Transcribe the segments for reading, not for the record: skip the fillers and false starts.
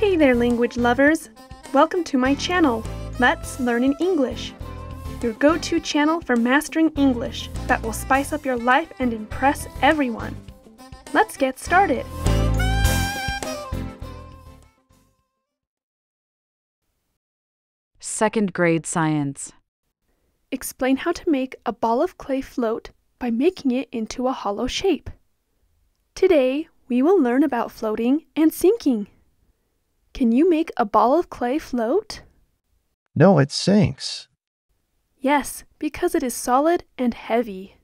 Hey there, language lovers! Welcome to my channel, Let's Learn in English, your go-to channel for mastering English that will spice up your life and impress everyone. Let's get started! Second grade science. Explain how to make a ball of clay float by making it into a hollow shape. Today, we will learn about floating and sinking. Can you make a ball of clay float? No, it sinks. Yes, because it is solid and heavy.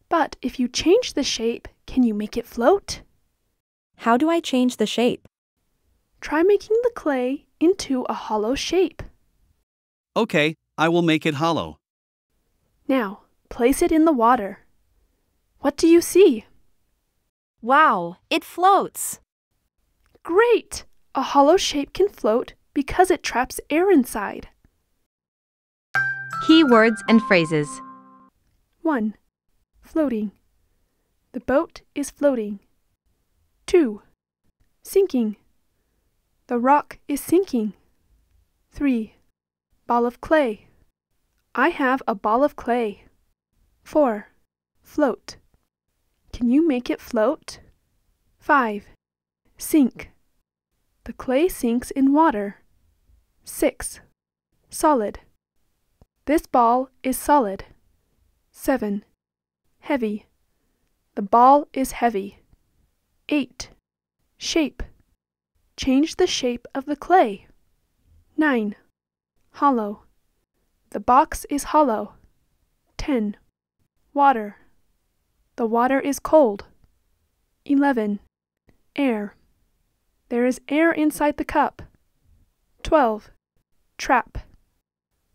But if you change the shape, can you make it float? How do I change the shape? Try making the clay into a hollow shape. Okay, I will make it hollow. Now, place it in the water. What do you see? Wow, it floats! Great! A hollow shape can float because it traps air inside. Keywords and phrases. 1. Floating. The boat is floating. 2. Sinking. The rock is sinking. 3. Ball of clay. I have a ball of clay. 4. Float. Can you make it float? 5. Sink. The clay sinks in water. 6. Solid. This ball is solid. 7. Heavy. The ball is heavy. 8. Shape. Change the shape of the clay. 9. Hollow. The box is hollow. 10. Water. The water is cold. 11. Air. There is air inside the cup. 12. Trap.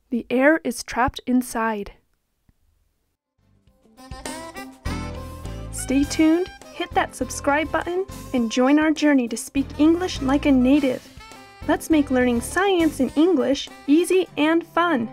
The air is trapped inside. Stay tuned, hit that subscribe button, and join our journey to speak English like a native. Let's make learning science in English easy and fun.